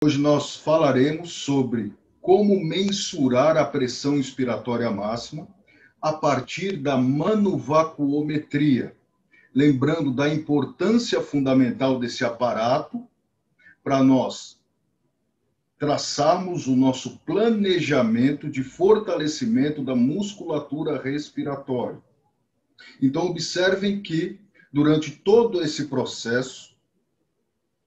Hoje nós falaremos sobre como mensurar a pressão inspiratória máxima a partir da manovacuometria, lembrando da importância fundamental desse aparato para nós traçarmos o nosso planejamento de fortalecimento da musculatura respiratória. Então, observem que, durante todo esse processo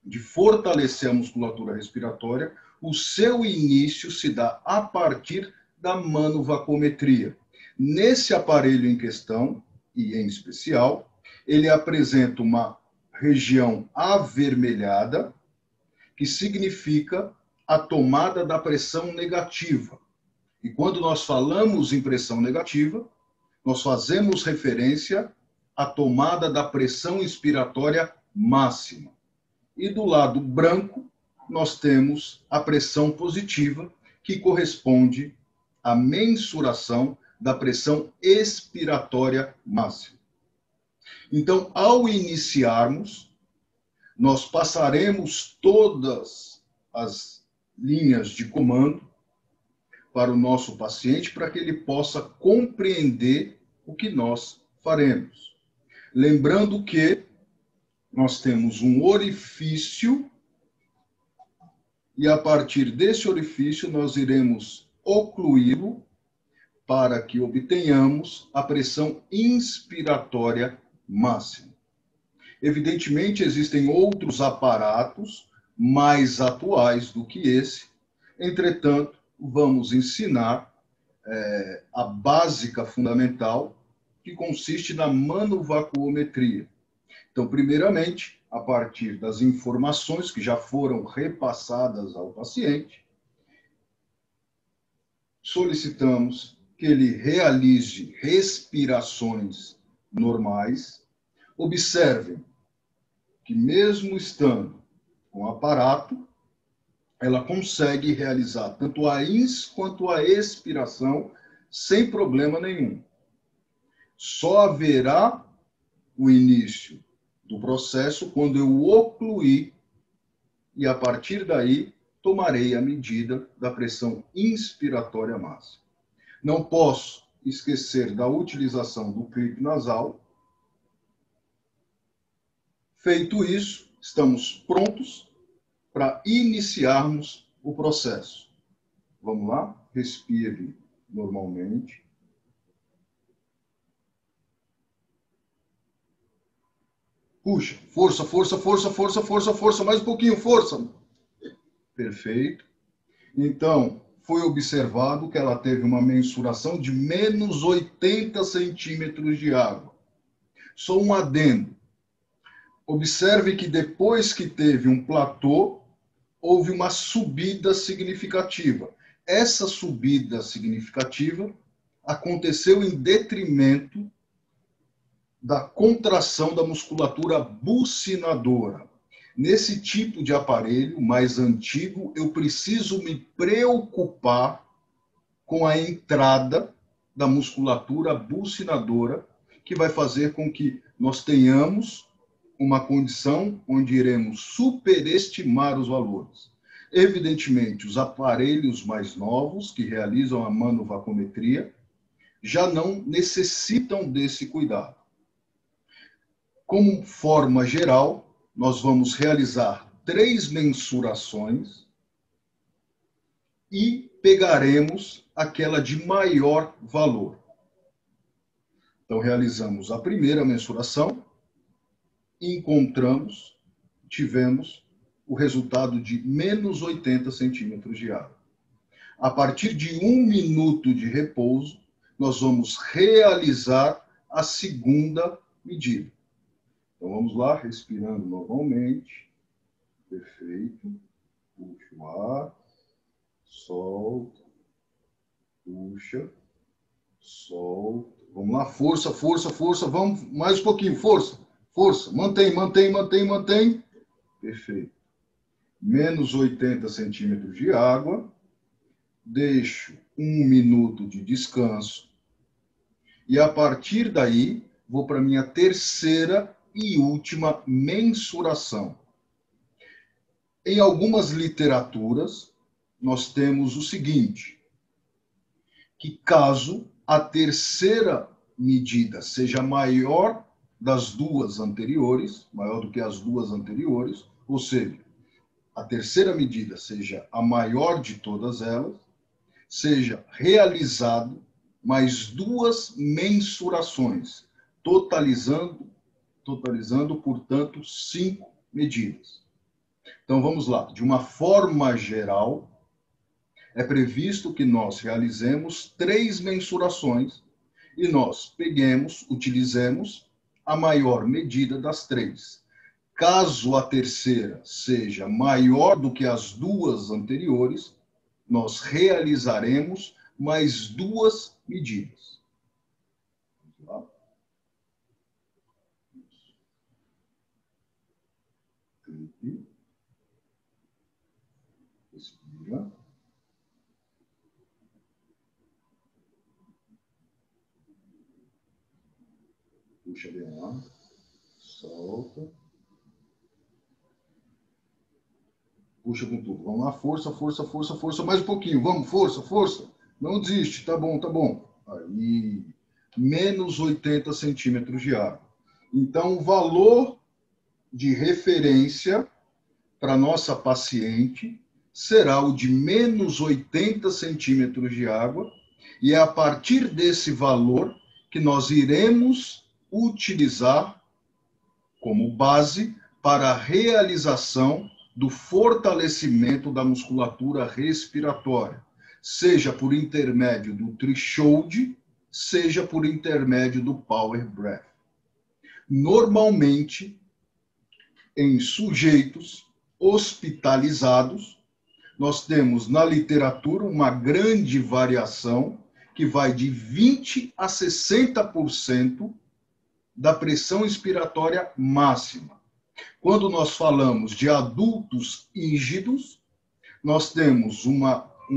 de fortalecer a musculatura respiratória, o seu início se dá a partir da manovacuometria. Nesse aparelho em questão, e em especial, ele apresenta uma região avermelhada, que significa a tomada da pressão negativa. E quando nós falamos em pressão negativa, nós fazemos referência à tomada da pressão inspiratória máxima. E do lado branco, nós temos a pressão positiva, que corresponde à mensuração da pressão expiratória máxima. Então, ao iniciarmos, nós passaremos todas as linhas de comando para o nosso paciente, para que ele possa compreender o que nós faremos. Lembrando que nós temos um orifício e, a partir desse orifício, nós iremos ocluí-lo para que obtenhamos a pressão inspiratória máxima. Evidentemente, existem outros aparatos mais atuais do que esse. Entretanto, vamos ensinar a básica fundamental, que consiste na manovacuometria. Então, primeiramente, a partir das informações que já foram repassadas ao paciente, solicitamos que ele realize respirações normais. Observem que, mesmo estando com o aparato, ela consegue realizar tanto a ins quanto a expiração sem problema nenhum. Só haverá o início do processo quando eu ocluir e, a partir daí, tomarei a medida da pressão inspiratória máxima. Não posso esquecer da utilização do clipe nasal. Feito isso, estamos prontos para iniciarmos o processo. Vamos lá? Respire normalmente. Puxa, força, força, força, força, força, força, mais um pouquinho, força. Perfeito. Então, foi observado que ela teve uma mensuração de menos 80 centímetros de água. Só um adendo. Observe que depois que teve um platô, houve uma subida significativa. Essa subida significativa aconteceu em detrimento da contração da musculatura bucinadora. Nesse tipo de aparelho mais antigo, eu preciso me preocupar com a entrada da musculatura bucinadora, que vai fazer com que nós tenhamos uma condição onde iremos superestimar os valores. Evidentemente, os aparelhos mais novos, que realizam a manovacuometria, já não necessitam desse cuidado. Como forma geral, nós vamos realizar 3 mensurações e pegaremos aquela de maior valor. Então, realizamos a primeira mensuração, tivemos o resultado de menos 80 centímetros de água. A partir de 1 minuto de repouso, nós vamos realizar a segunda medida. Então, vamos lá, respirando normalmente. Perfeito. Puxa o ar. Solta. Puxa. Solta. Vamos lá, força, força, força. Vamos, mais um pouquinho, força. Força. Mantém, mantém, mantém, mantém. Perfeito. Menos 80 centímetros de água. Deixo 1 minuto de descanso. E, a partir daí, vou para a minha terceira e última mensuração. Em algumas literaturas, nós temos o seguinte, que caso a terceira medida seja maior das duas anteriores, maior do que as duas anteriores, ou seja, a terceira medida seja a maior de todas elas, seja realizado mais duas mensurações, totalizando, portanto, 5 medidas. Então, vamos lá. De uma forma geral, é previsto que nós realizemos 3 mensurações e nós utilizemos a maior medida das 3. Caso a terceira seja maior do que as duas anteriores, nós realizaremos mais 2 medidas. Vamos lá. Respira. Puxa bem o ar. Solta. Puxa com tudo. Vamos lá, força, força, força, força. Mais um pouquinho. Vamos, força, força. Não desiste. Tá bom, tá bom. Aí, menos 80 centímetros de água. Então, o valor de referência para nossa paciente será o de menos 80 centímetros de água, e é a partir desse valor que nós iremos utilizar como base para a realização do fortalecimento da musculatura respiratória, seja por intermédio do threshold, seja por intermédio do power breath. Normalmente, em sujeitos hospitalizados, nós temos na literatura uma grande variação que vai de 20% a 60% da pressão expiratória máxima. Quando nós falamos de adultos rígidos, nós temos um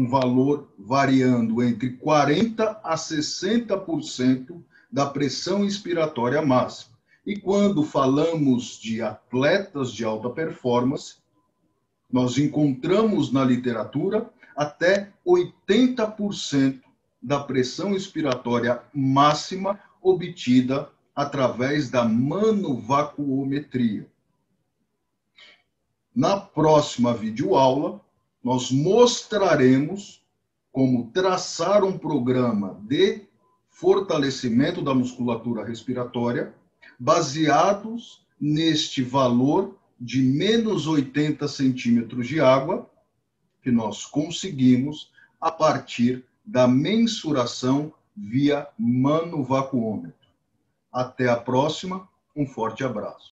valor variando entre 40% a 60% da pressão expiratória máxima. E quando falamos de atletas de alta performance, nós encontramos na literatura até 80% da pressão expiratória máxima obtida através da manovacuometria. Na próxima videoaula, nós mostraremos como traçar um programa de fortalecimento da musculatura respiratória baseados neste valor de menos 80 centímetros de água que nós conseguimos a partir da mensuração via manovacuômetro. Até a próxima, um forte abraço.